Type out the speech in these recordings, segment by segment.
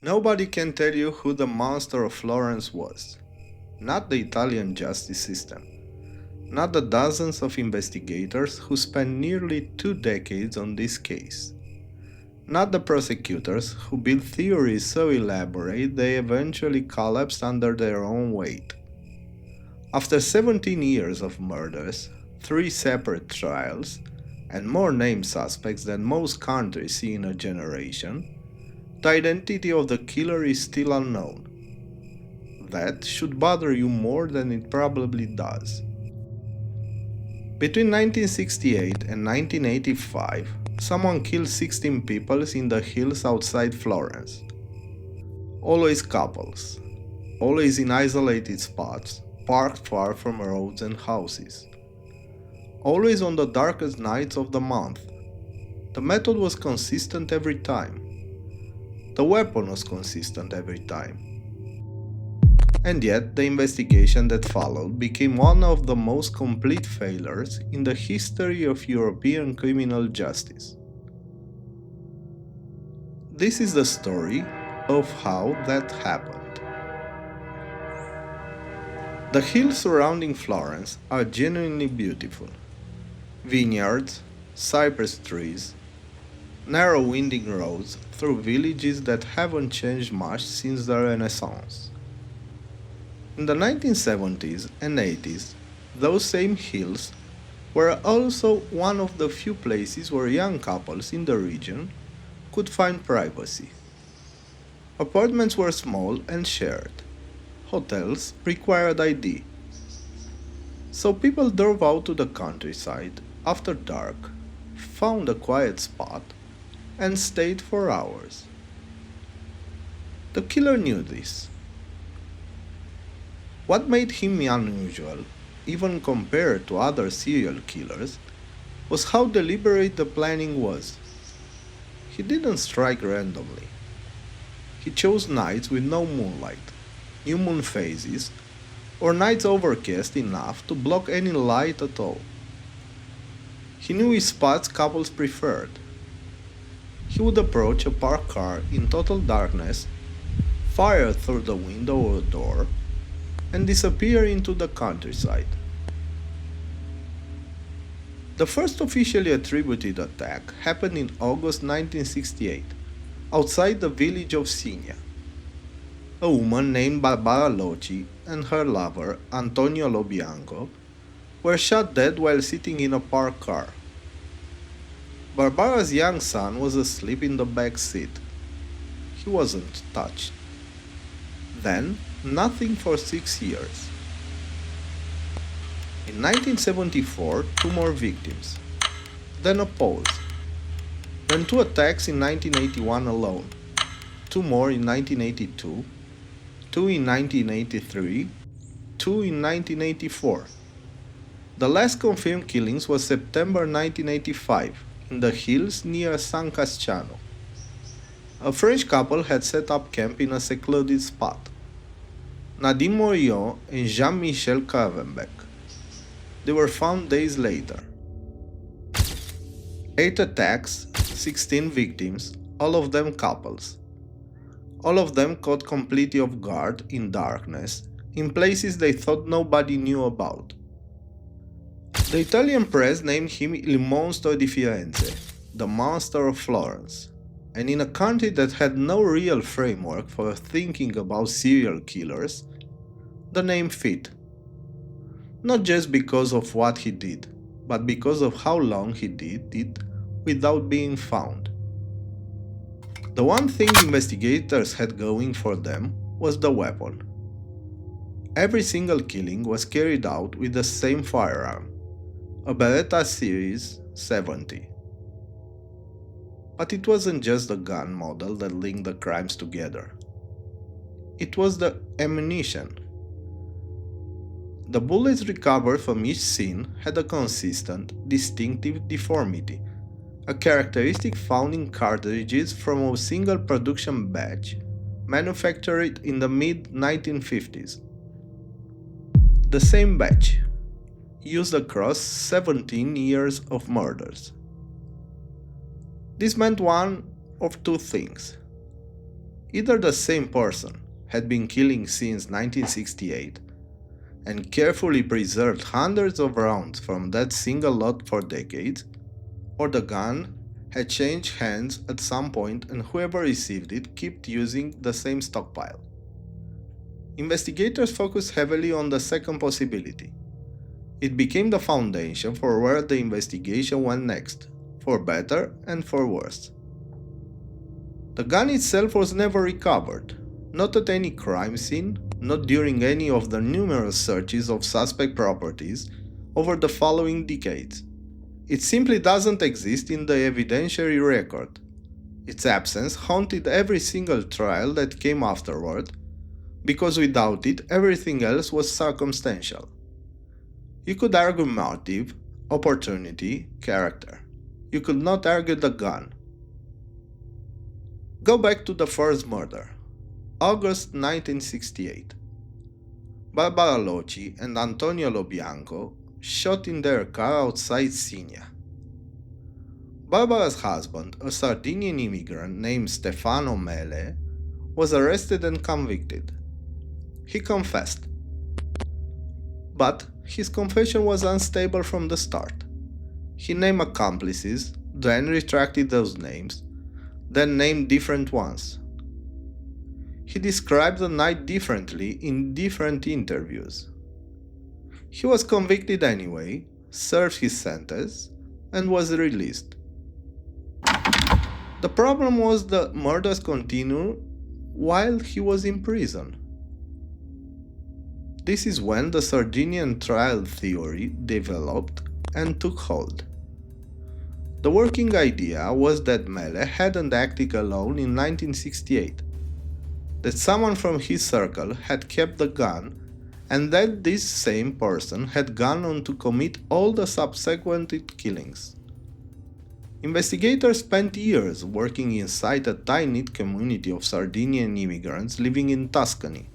Nobody can tell you who the Monster of Florence was. Not the Italian justice system. Not the dozens of investigators who spent nearly 2 decades on this case. Not the prosecutors who built theories so elaborate they eventually collapsed under their own weight. After 17 years of murders, 3 separate trials, and more named suspects than most countries see in a generation, the identity of the killer is still unknown. That should bother you more than it probably does. Between 1968 and 1985, someone killed 16 people in the hills outside Florence. Always couples, always in isolated spots, parked far from roads and houses. Always on the darkest nights of the month. The method was consistent every time. The weapon was consistent every time. And yet, the investigation that followed became one of the most complete failures in the history of European criminal justice. This is the story of how that happened. The hills surrounding Florence are genuinely beautiful. Vineyards, cypress trees, narrow winding roads through villages that haven't changed much since the Renaissance. In the 1970s and 80s, those same hills were also one of the few places where young couples in the region could find privacy. Apartments were small and shared. Hotels required ID. So people drove out to the countryside after dark, found a quiet spot, and stayed for hours. The killer knew this. What made him unusual, even compared to other serial killers, was how deliberate the planning was. He didn't strike randomly. He chose nights with no moonlight, new moon phases, or nights overcast enough to block any light at all. He knew his spots couples preferred. He would approach a parked car in total darkness, fire through the window or door, and disappear into the countryside. The first officially attributed attack happened in August 1968, outside the village of Signa. A woman named Barbara Locci and her lover, Antonio Lobianco, were shot dead while sitting in a parked car. Barbara's young son was asleep in the back seat. He wasn't touched. Then, nothing for 6 years. In 1974, 2 more victims. Then a pause. Then 2 attacks in 1981 alone. 2 more in 1982. 2 in 1983. 2 in 1984. The last confirmed killings was September 1985 in the hills near San Casciano. A French couple had set up camp in a secluded spot. Nadine Morillon and Jean-Michel Cavenbeck. They were found days later. 8 attacks, 16 victims, all of them couples. All of them caught completely off guard in darkness, in places they thought nobody knew about. The Italian press named him Il Monstro di Firenze, the Monster of Florence, and in a country that had no real framework for thinking about serial killers, the name fit. Not just because of what he did, but because of how long he did it without being found. The one thing investigators had going for them was the weapon. Every single killing was carried out with the same firearm, a Beretta Series 70. But it wasn't just the gun model that linked the crimes together. It was the ammunition. The bullets recovered from each scene had a consistent, distinctive deformity, a characteristic found in cartridges from a single production batch manufactured in the mid-1950s. The same batch, used across 17 years of murders. This meant one of 2 things. Either the same person had been killing since 1968 and carefully preserved hundreds of rounds from that single lot for decades, or the gun had changed hands at some point and whoever received it kept using the same stockpile. Investigators focused heavily on the second possibility. It became the foundation for where the investigation went next, for better and for worse. The gun itself was never recovered, not at any crime scene, not during any of the numerous searches of suspect properties over the following decades. It simply doesn't exist in the evidentiary record. Its absence haunted every single trial that came afterward, because without it, everything else was circumstantial. You could argue motive, opportunity, character. You could not argue the gun. Go back to the first murder, August 1968. Barbara Locci and Antonio Lobianco shot in their car outside Signa. Barbara's husband, a Sardinian immigrant named Stefano Mele, was arrested and convicted. He confessed. But his confession was unstable from the start. He named accomplices, then retracted those names, then named different ones. He described the night differently in different interviews. He was convicted anyway, served his sentence, and was released. The problem was the murders continued while he was in prison. This is when the Sardinian Trial theory developed and took hold. The working idea was that Mele hadn't acted alone in 1968, that someone from his circle had kept the gun, and that this same person had gone on to commit all the subsequent killings. Investigators spent years working inside a tight-knit community of Sardinian immigrants living in Tuscany.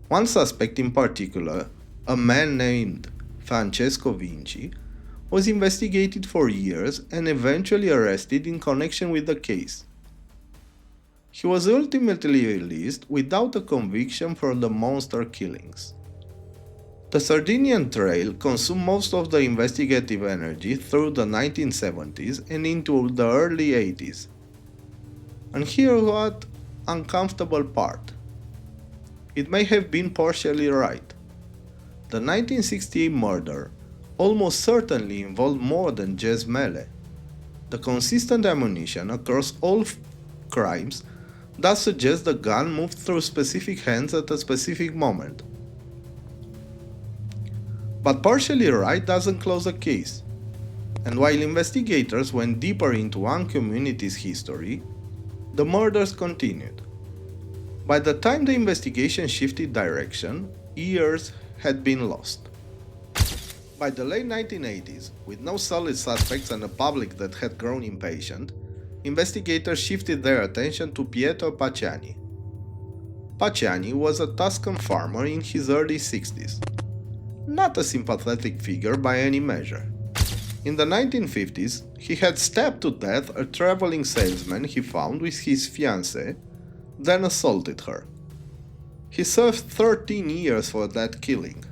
One suspect in particular, a man named Francesco Vinci, was investigated for years and eventually arrested in connection with the case. He was ultimately released without a conviction for the monster killings. The Sardinian Trail consumed most of the investigative energy through the 1970s and into the early 80s. And here what uncomfortable part. It may have been partially right. The 1968 murder almost certainly involved more than just Mele. The consistent ammunition across all crimes thus suggests the gun moved through specific hands at a specific moment. But partially right doesn't close a case. And while investigators went deeper into one community's history, the murders continued. By the time the investigation shifted direction, years had been lost. By the late 1980s, with no solid suspects and a public that had grown impatient, investigators shifted their attention to Pietro Pacciani. Pacciani was a Tuscan farmer in his early 60s. Not a sympathetic figure by any measure. In the 1950s, he had stabbed to death a traveling salesman he found with his fiancée, then assaulted her. He served 13 years for that killing.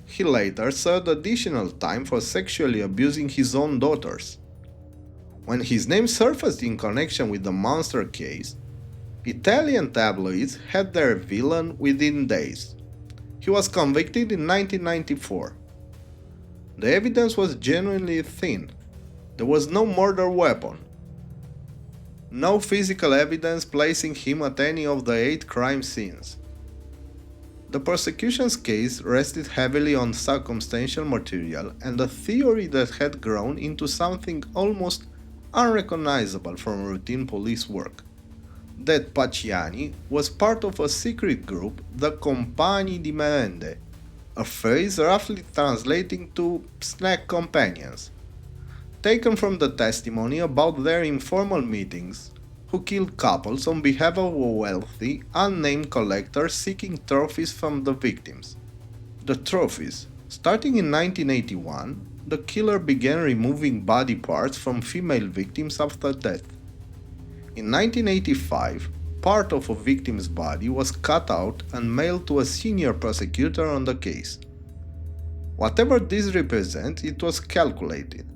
He later served additional time for sexually abusing his own daughters. When his name surfaced in connection with the Monster case, Italian tabloids had their villain within days. He was convicted in 1994. The evidence was genuinely thin. There was no murder weapon. No physical evidence placing him at any of the 8 crime scenes. The prosecution's case rested heavily on circumstantial material and a theory that had grown into something almost unrecognizable from routine police work. That Pacciani was part of a secret group, the Compagni di Merende, a phrase roughly translating to snack companions, taken from the testimony about their informal meetings, who killed couples on behalf of a wealthy, unnamed collector seeking trophies from the victims. The trophies. Starting in 1981, the killer began removing body parts from female victims after death. In 1985, part of a victim's body was cut out and mailed to a senior prosecutor on the case. Whatever this represents, it was calculated.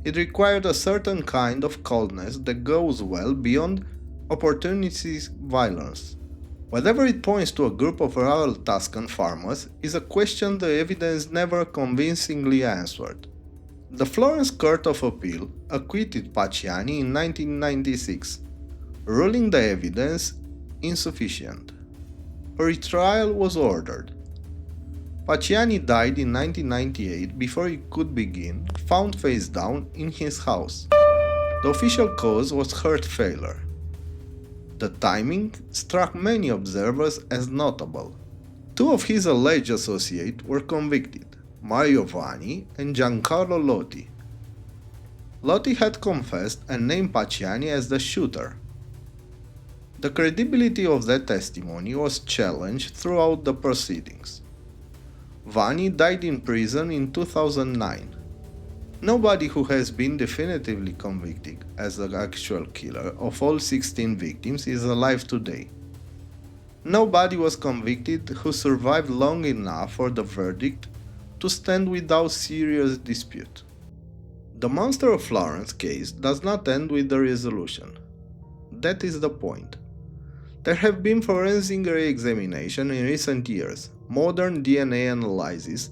It required a certain kind of coldness that goes well beyond opportunistic violence. Whether it points to a group of rural Tuscan farmers is a question the evidence never convincingly answered. The Florence Court of Appeal acquitted Pacciani in 1996, ruling the evidence insufficient. A retrial was ordered. Pacciani died in 1998 before he could begin, found face down in his house. The official cause was heart failure. The timing struck many observers as notable. Two of his alleged associates were convicted, Mario Vanni and Giancarlo Lotti. Lotti had confessed and named Pacciani as the shooter. The credibility of that testimony was challenged throughout the proceedings. Vanni died in prison in 2009. Nobody who has been definitively convicted as the actual killer of all 16 victims is alive today. Nobody was convicted who survived long enough for the verdict to stand without serious dispute. The Monster of Florence case does not end with the resolution. That is the point. There have been forensic re-examination in recent years, modern DNA analysis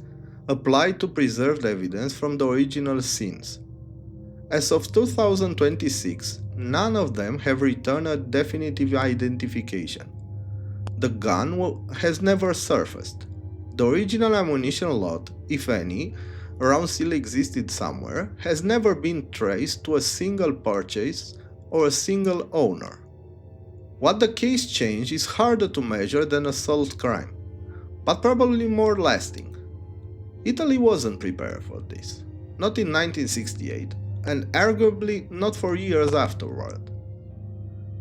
applied to preserved evidence from the original scenes. As of 2026, none of them have returned a definitive identification. The gun has never surfaced. The original ammunition lot, if any, around still existed somewhere, has never been traced to a single purchase or a single owner. What the case changed is harder to measure than assault crime, but probably more lasting. Italy wasn't prepared for this, not in 1968, and arguably not for years afterward.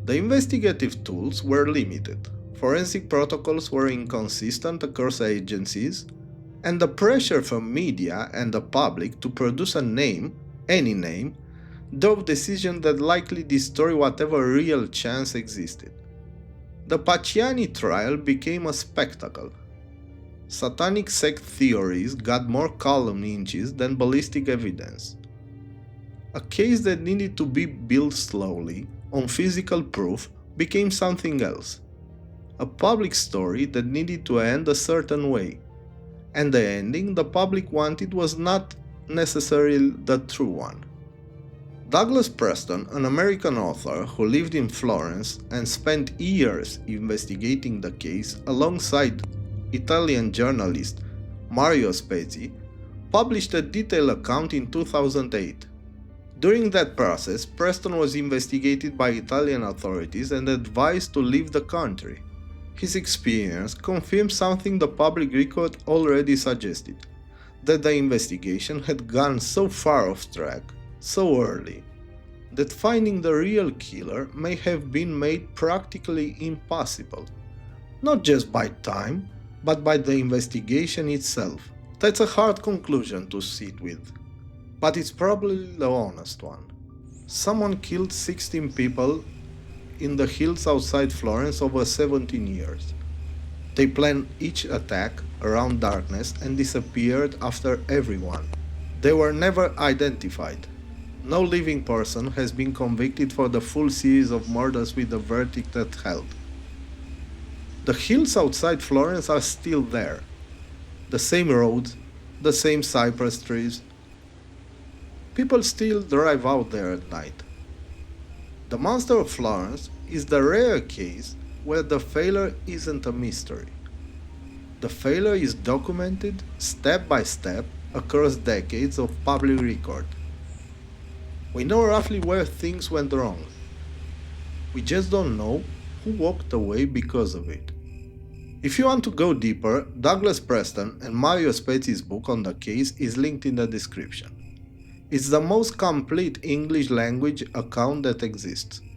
The investigative tools were limited, forensic protocols were inconsistent across agencies, and the pressure from media and the public to produce a name, any name, drove decisions that likely destroy whatever real chance existed. The Pacciani trial became a spectacle. Satanic sect theories got more column inches than ballistic evidence. A case that needed to be built slowly, on physical proof, became something else. A public story that needed to end a certain way. And the ending the public wanted was not necessarily the true one. Douglas Preston, an American author who lived in Florence and spent years investigating the case alongside Italian journalist Mario Spezi, published a detailed account in 2008. During that process, Preston was investigated by Italian authorities and advised to leave the country. His experience confirmed something the public record already suggested, that the investigation had gone so far off track so early, that finding the real killer may have been made practically impossible, not just by time, but by the investigation itself. That's a hard conclusion to sit with, but it's probably the honest one. Someone killed 16 people in the hills outside Florence over 17 years. They planned each attack around darkness and disappeared after everyone. They were never identified. No living person has been convicted for the full series of murders with the verdict that held. The hills outside Florence are still there. The same roads, the same cypress trees. People still drive out there at night. The Monster of Florence is the rare case where the failure isn't a mystery. The failure is documented step by step across decades of public record. We know roughly where things went wrong. We just don't know who walked away because of it. If you want to go deeper, Douglas Preston and Mario Spezi's book on the case is linked in the description. It's the most complete English language account that exists.